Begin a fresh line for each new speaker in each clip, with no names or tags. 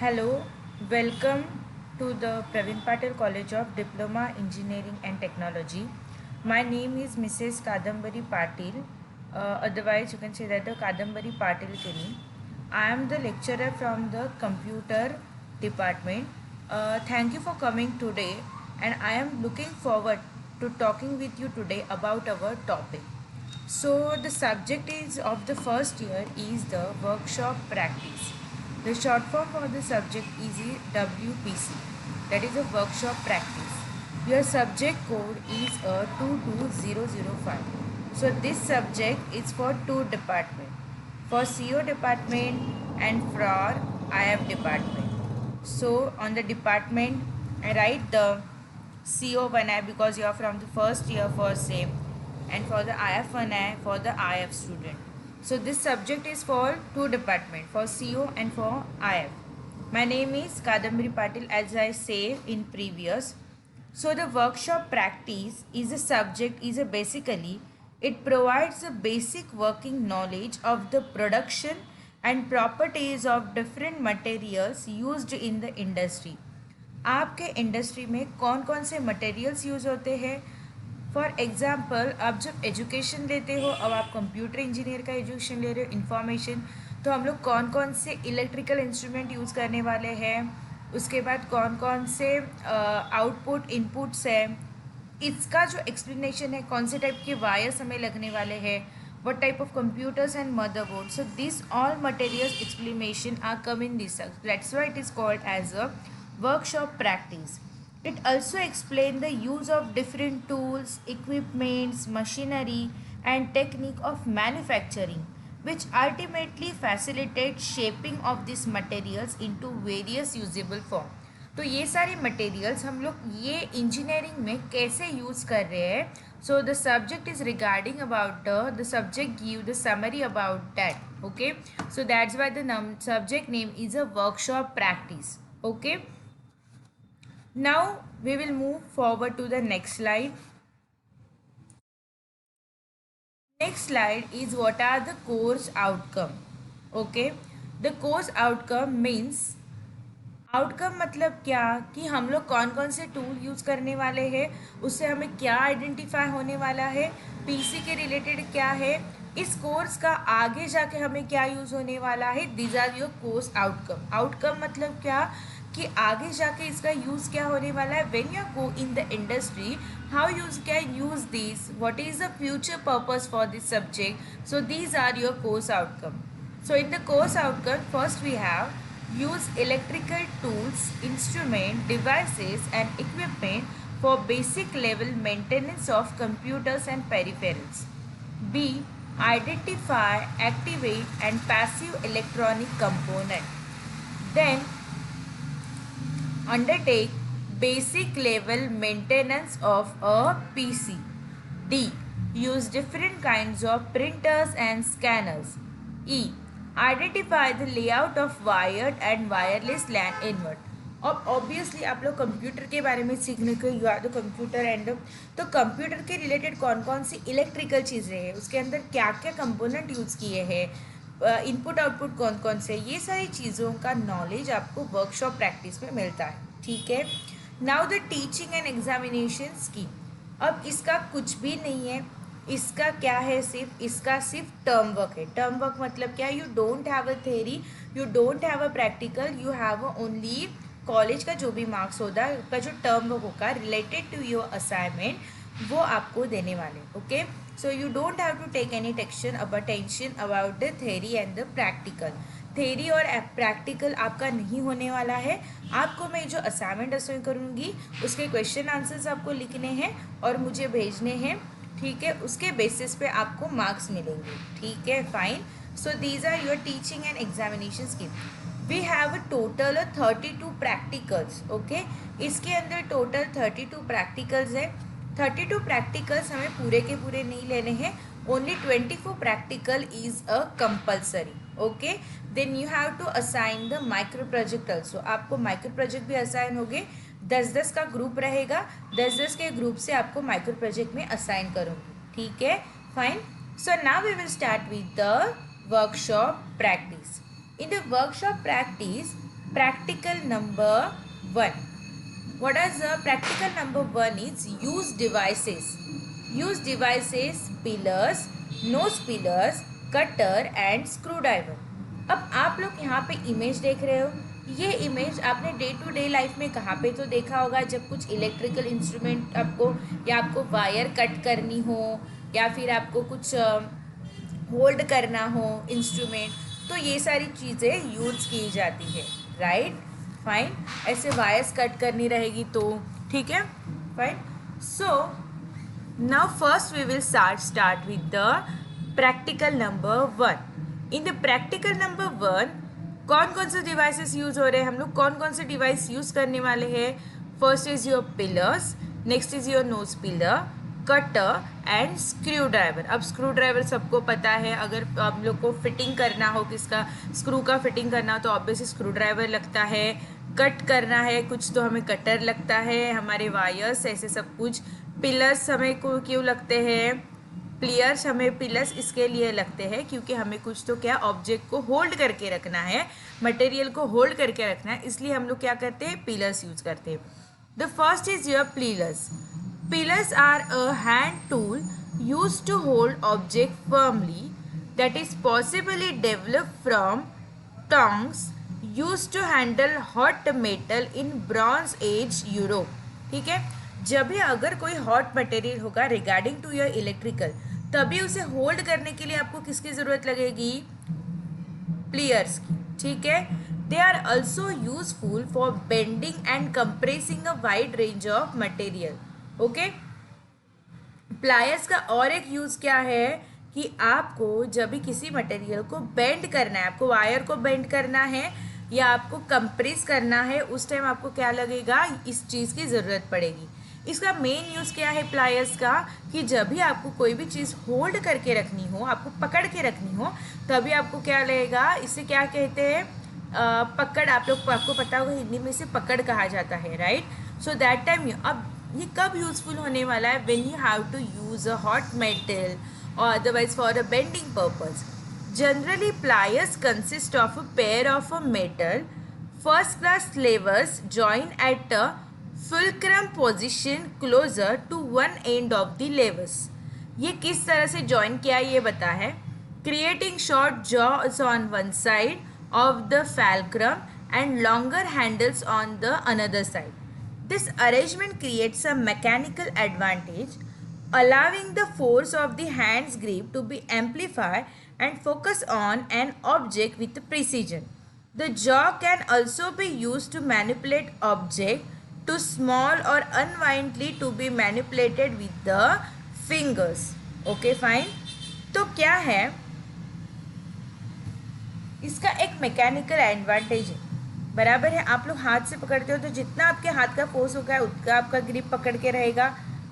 Hello, welcome to the Praveen Patel College of Diploma Engineering and Technology. My name is Mrs. Kadambari Patil. Otherwise, you can say that the Kadambari Patil Kini. I am the lecturer from the computer department. Thank you for coming today, and I am looking forward to talking with you today about our topic. So the subject is of the first year is the workshop practice. The short form for the subject is WPC, that is a workshop practice. Your subject code is a 22005. So this subject is for two department, for CO department and for IF department. So on the department, I write the CO1I because you are from the first year for same, and for the IF1I for the IF student. So this subject is for two department, for CO and for IF. My name is Kadambari Patil, as I say in previous. So the workshop practice is a subject is a basically it provides a basic working knowledge of the production and properties of different materials used in the industry. आपके industry में कौन कौन से materials use होते हैं। For example, आप जब education लेते हो, अब आप कंप्यूटर इंजीनियर का एजुकेशन ले रहे हो, इंफॉर्मेशन, तो हम लोग कौन कौन से इलेक्ट्रिकल इंस्ट्रूमेंट यूज़ करने वाले हैं, उसके बाद कौन कौन से आउटपुट इनपुट्स है, इसका जो एक्सप्लेनेशन है, कौन से टाइप के वायर्स हमें लगने वाले हैं, what type of computers and motherboard. So these all materials explanation are come in this. That's why it is called as a workshop practice. It also explain the use of different tools, equipments, machinery and technique of manufacturing, which ultimately facilitate shaping of these materials into various usable form. तो ये सारे materials हम लोग ये engineering में कैसे use कर रहे हैं. So the subject is regarding about the subject give the summary about that. Okay, so that's why the subject name is a workshop practice. Okay, now we will move forward to the next slide. Next slide is what are the course outcome. Okay, the course outcome means outcome मतलब क्या कि हम लोग कौन कौन से tool use करने वाले हैं, उससे हमें क्या आइडेंटिफाई होने वाला है, पीसी के रिलेटेड क्या है, इस कोर्स का आगे जाके हमें क्या यूज़ होने वाला है. This are your course outcome. Outcome मतलब क्या कि आगे जाके इसका यूज़ क्या होने वाला है. When you go in the industry, how use can use this, what is the future purpose for this subject. So these are your course outcome. So in the course outcome, first we have use electrical tools, instrument, devices and equipment for basic level maintenance of computers and peripherals. B. Identify, activate and passive electronic component. Then undertake basic level maintenance of a PC. D. Use different kinds of printers and scanners. E. Identify the layout of wired and wireless LAN input. अब obviously आप लोग computer के बारे में सीखने को, you are the computer end, तो computer के रिलेटेड कौन कौन सी इलेक्ट्रिकल चीज़ें हैं, उसके अंदर क्या क्या कंपोनेंट यूज़ किए हैं, इनपुट आउटपुट कौन कौन से, ये सारी चीज़ों का नॉलेज आपको वर्कशॉप प्रैक्टिस में मिलता है. ठीक है. Now the teaching and examination scheme. अब इसका कुछ भी नहीं है, इसका क्या है, सिर्फ टर्म वर्क है. टर्म वर्क मतलब क्या, you don't have a theory, you don't have a practical, you have only college का जो भी मार्क्स होता है उसका जो टर्म वर्क होगा रिलेटेड टू योर असाइनमेंट, वो आपको देने वाले. Okay, so you don't have to take any tension about the theory and the practical. Theory और प्रैक्टिकल आपका नहीं होने वाला है. आपको मैं जो असाइनमेंट असाइन करूँगी उसके क्वेश्चन आंसर्स आपको लिखने हैं और मुझे भेजने हैं. ठीक है, उसके बेसिस पे आपको मार्क्स मिलेंगे. ठीक है, fine. So these are your teaching and examination scheme. We have a total 32 practicals. Okay, इसके अंदर टोटल 32 प्रैक्टिकल्स है. 32 प्रैक्टिकल्स हमें पूरे के पूरे नहीं लेने हैं. Only 24 practical is a compulsory. Okay, then you have to assign the micro project also. आपको माइक्रो प्रोजेक्ट भी असाइन होंगे. 10-10 का ग्रुप रहेगा. 10-10 के ग्रुप से आपको माइक्रो प्रोजेक्ट में असाइन करूँगी. ठीक है, fine. So now we will start with the workshop practice. In the workshop practice, Practical number 1. What is the practical number 1 is use devices. Use devices, pillars, nose pillars, cutter and screwdriver. अब आप लोग यहाँ पे image देख रहे हो. ये image आपने डे टू डे लाइफ में कहाँ पे तो देखा होगा, जब कुछ इलेक्ट्रिकल इंस्ट्रूमेंट आपको या आपको वायर कट करनी हो या फिर आपको कुछ होल्ड करना हो इंस्ट्रूमेंट, तो ये सारी चीज़ें यूज़ की जाती है. Right, fine. ऐसे वायर्स कट करनी रहेगी तो ठीक है, fine. So now first we will start with the practical number 1. In the practical number 1 कौन कौन से डिवाइसेस यूज हो रहे हैं, हम लोग कौन कौन से डिवाइस यूज करने वाले हैं. First is your pillars, next is your nose pillar, cutter and screw driver. अब स्क्रू ड्राइवर सबको पता है, अगर हम लोग को फिटिंग करना हो, किसका स्क्रू का फिटिंग करना हो तो ऑब्वियसली स्क्रू ड्राइवर लगता है. कट करना है कुछ तो हमें कटर लगता है, हमारे वायर्स ऐसे सब कुछ. पिलर्स हमें को क्यों लगते हैं, प्लेयर्स हमें पिलर्स इसके लिए लगते हैं क्योंकि हमें कुछ तो क्या ऑब्जेक्ट को होल्ड करके रखना है, मटेरियल को होल्ड करके रखना है, इसलिए हम लोग क्या करते हैं, पिलर्स यूज करते हैं. The first is your pillars. Pillars are a hand tool used to hold object firmly that is possibly developed from tongs used to handle hot metal in Bronze Age Europe. ठीक है, जब भी अगर कोई hot material होगा regarding to your electrical, तभी उसे hold करने के लिए आपको किसकी ज़रूरत लगेगी, प्लेयर्स की. ठीक है, they are also useful for bending and compressing a wide range of material. Okay, pliers का और एक यूज़ क्या है कि आपको जब भी किसी मटेरियल को बेंड करना है, आपको वायर को बेंड करना है या आपको कंप्रेस करना है, उस टाइम आपको क्या लगेगा, इस चीज़ की ज़रूरत पड़ेगी. इसका मेन यूज़ क्या है प्लायर्स का, कि जब भी आपको कोई भी चीज़ होल्ड करके रखनी हो, आपको पकड़ के रखनी हो, तभी आपको क्या लगेगा, इसे क्या कहते हैं, पकड़. आपको पता होगा हिंदी में इसे पकड़ कहा जाता है. राइट, सो दैट टाइम अब ये कब यूजफुल होने वाला है, when you have to use a hot metal और otherwise for a bending purpose. Generally pliers consist of a pair of a metal first class levers joined at a fulcrum position closer to one end of the levers. ये किस तरह से join किया ये बता है, creating short jaws on one side of the fulcrum and longer handles on the another side. This arrangement creates a mechanical advantage, allowing the force of the hand's grip to be amplified and focus on an object with precision. The jaw can also be used to manipulate object too small or unwindly to be manipulated with the fingers. Okay, fine. तो क्या है इसका एक mechanical advantage है, बराबर है. आप लोग हाथ से पकड़ते हो तो जितना आपके हाथ का फोर्स होगा उतना आपका ग्रिप पकड़ के रहेगा.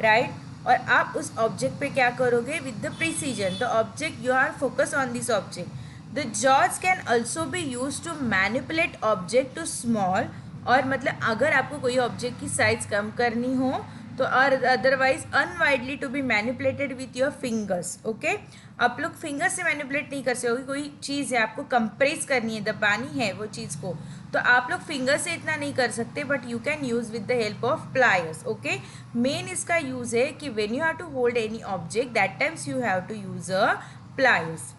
राइट, और आप उस ऑब्जेक्ट पे क्या करोगे, with the precision the object you are focus on this object. The jaws can also be use to manipulate object too small, और मतलब अगर आपको कोई ऑब्जेक्ट की साइज कम करनी हो तो, और अदरवाइज अनवाइडली to be manipulated with your fingers. Okay, आप लोग फिंगर से मैनिपुलेट नहीं कर सकोगे. कोई चीज़ है आपको कंप्रेस करनी है, दबानी है वो चीज़ को, तो आप लोग फिंगर से इतना नहीं कर सकते, but you can use with the help of pliers. Okay, main इसका यूज़ है कि when you have to hold any object that times you have to use a pliers.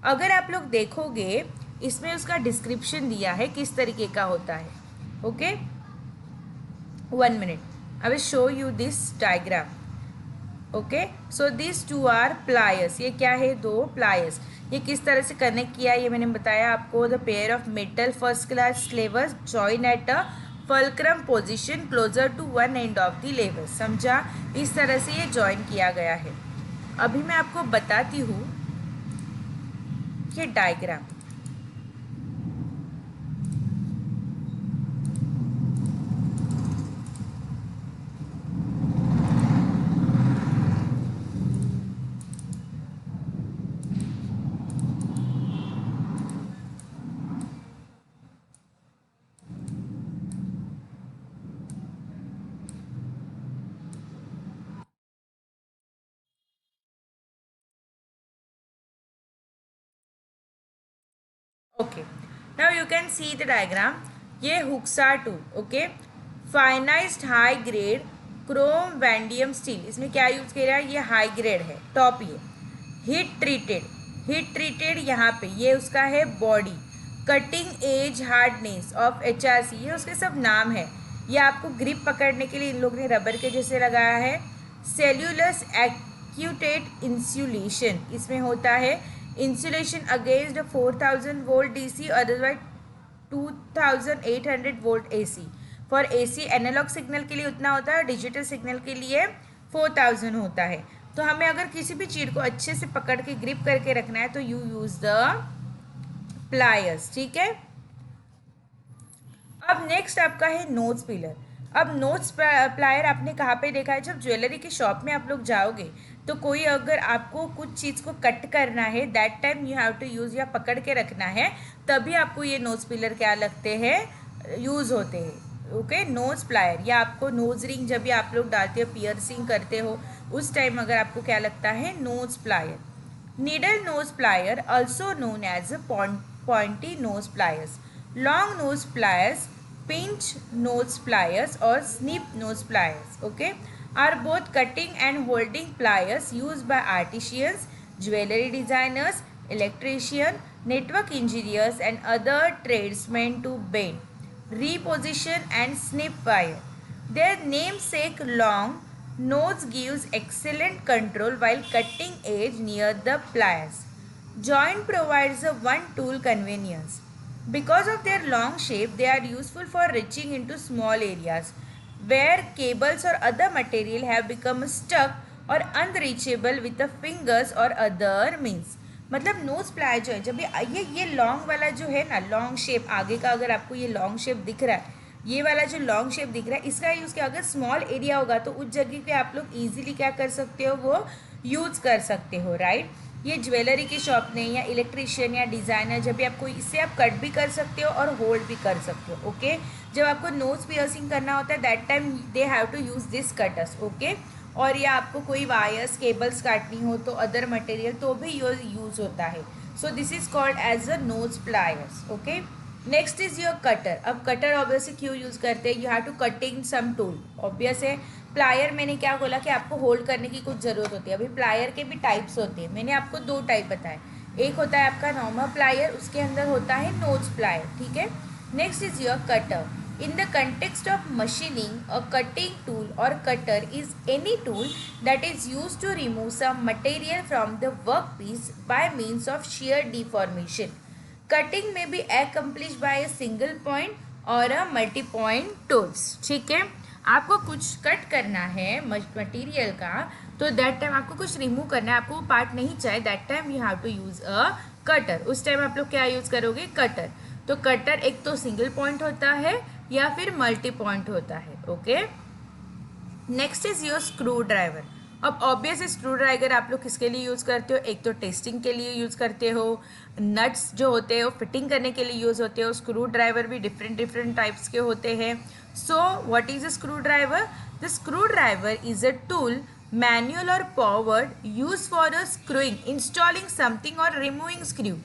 अगर आप लोग देखोगे इसमें उसका डिस्क्रिप्शन दिया है किस तरीके का होता है. Okay, 1 minute, I will show you this diagram. Okay, so this two are pliers. ये क्या है, दो प्लायर्स. ये किस तरह से कनेक्ट किया ये मैंने बताया आपको. The pair of metal first class levers join at a fulcrum position closer to one end of the lever. समझा, इस तरह से ये जॉइन किया गया है. अभी मैं आपको बताती हूँ ये diagram. Okay, now you can see the diagram. ये हुक्सा tool, okay. Finalized high grade chrome vanadium steel, इसमें क्या यूज किया है, ये हाई ग्रेड है, टॉप ये। हीट ट्रीटेड यहाँ पे ये उसका है body. Cutting edge hardness of HRC, ये उसके सब नाम है। ये आपको ग्रिप पकड़ने के लिए इन लोग ने रबर के जैसे लगाया है। सेल्यूलस एक्यूटेड इंसुलेशन, इसमें होता है insulation against 4000 volt DC, otherwise 2800 volt AC। For AC analogue signal के लिए उतना होता है, डिजिटल सिग्नल के लिए 4000 होता है। तो हमें अगर किसी भी चीज़ को अच्छे से पकड़ के ग्रिप करके रखना है तो यू यूज द प्लायर्स, ठीक है। अब नेक्स्ट आपका है नोज पिलर। अब नोज प्लायर आपने कहाँ पे देखा है, जब ज्वेलरी की शॉप में आप लोग जाओगे तो कोई अगर आपको कुछ चीज़ को कट करना है, that time you have to use, या पकड़ के रखना है, तभी आपको ये नोज पिलर क्या लगते हैं, यूज़ होते हैं, ओके। नोज प्लायर, या आपको नोज रिंग जब भी आप लोग डालते हो, पियर्सिंग करते हो, उस टाइम अगर आपको क्या लगता है, nose plier. Needle nose plier also known as pointy nose pliers, long nose pliers, pinch nose pliers or snip nose pliers, okay, are both cutting and holding pliers used by artisans, jewelry designers, electrician, network engineers and other tradesmen to bend, reposition and snip wire. Their namesake long nose gives excellent control while cutting edge near the pliers. Joint provides a one tool convenience. Because of their long shape, they are useful for reaching into small areas where cables or other material have become stuck or unreachable with the fingers or other means. मतलब knows plier जो है, जब ये long वाला जो है ना, long shape आगे का, अगर आपको ये लॉन्ग शेप दिख रहा है, ये वाला जो लॉन्ग शेप दिख रहा है, इसका यूज़ किया, अगर स्मॉल एरिया होगा तो उस जगह पे आप लोग इजीली क्या कर सकते हो, वो यूज़ कर सकते हो, राइट। ये ज्वेलरी की शॉप ने, या इलेक्ट्रिशियन या डिज़ाइनर, जब भी आपको इससे आप कट भी कर सकते हो और होल्ड भी कर सकते हो, ओके। जब आपको नोज पियर्सिंग करना होता है, that time they have to use this cutters, okay. और या आपको कोई वायर्स केबल्स काटनी हो तो अदर मटेरियल, तो भी यूज़ होता है। So this is called as a nose pliers, okay. Next is your cutter. अब कटर ऑब्वियसली क्यों यूज़ करते हैं, you have to cutting some tool, obvious है। प्लायर मैंने क्या बोला कि आपको होल्ड करने की कुछ ज़रूरत होती है। अभी प्लायर के भी टाइप्स होते हैं, मैंने आपको दो टाइप बताए। एक होता है आपका नॉर्मल प्लायर, उसके अंदर होता है नोज प्लायर, ठीक है। Next is your cutter. In the context of machining, a cutting tool और cutter is any tool that is use to remove some material from the work piece by means of shear deformation. Cutting may be accomplished by a single point और a multi point tools, ठीक है। आपको कुछ cut करना है material का, तो that time आपको कुछ रिमूव करना है, आपको वो पार्ट नहीं चाहिए, that time you have to use a cutter. उस टाइम आप लोग क्या यूज़ करोगे, कटर। तो कटर एक तो सिंगल पॉइंट होता है या फिर मल्टी पॉइंट होता है, okay. Next is your screw driver. अब ऑब्वियस स्क्रू ड्राइवर आप लोग किसके लिए यूज़ करते हो, एक तो टेस्टिंग के लिए यूज़ करते हो, नट्स जो होते हैं वो फिटिंग करने के लिए यूज़ होते हो। स्क्रू ड्राइवर भी डिफरेंट टाइप्स के होते हैं। So what is a screwdriver? The screwdriver is a tool, manual और powered, use for a screwing, installing something और रिमूविंग स्क्रू।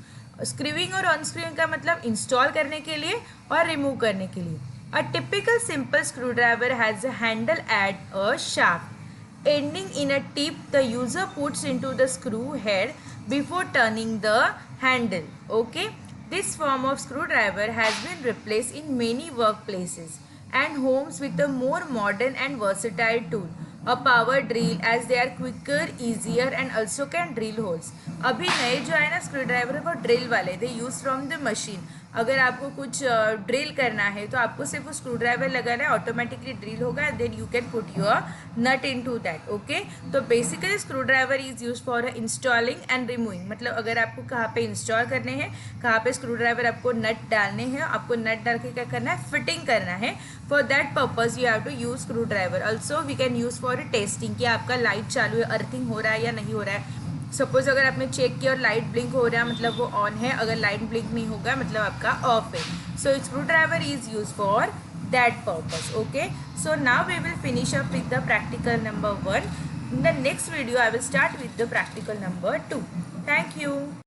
स्क्रूइंग और अनस्क्रूइंग का मतलब इंस्टॉल करने के लिए और रिमूव करने के लिए। A typical simple screwdriver has a handle at a shaft ending in a tip the user puts into the screw head before turning the handle. Okay, this form of screwdriver has been replaced in many workplaces and homes with a more modern and versatile tool, a power drill, as they are quicker, easier and also can drill holes. अभी नए जो है ना screw driver वो drill वाले, दे use from the machine. अगर आपको कुछ ड्रिल करना है तो आपको सिर्फ वो स्क्रू ड्राइवर लगाना है, ऑटोमेटिकली ड्रिल होगा, then you can put your nut into that, okay. तो basically screwdriver is use for installing and removing, मतलब अगर आपको कहाँ पे इंस्टॉल करने हैं, कहाँ पे स्क्रू ड्राइवर आपको नट डालने हैं, आपको नट डाल के क्या करना है, फिटिंग करना है। For that purpose you have to use screwdriver. Also we can use for testing कि आपका लाइट चालू है, अर्थिंग हो रहा है या नहीं हो रहा है। सपोज अगर आपने चेक किया और लाइट ब्लिंक हो रहा है मतलब वो ऑन है, अगर लाइट ब्लिंक नहीं होगा मतलब आपका ऑफ है। So screwdriver is use for that purpose, okay. So now we will finish up with the practical number 1. In the next video I will start with the practical number 2. Thank you.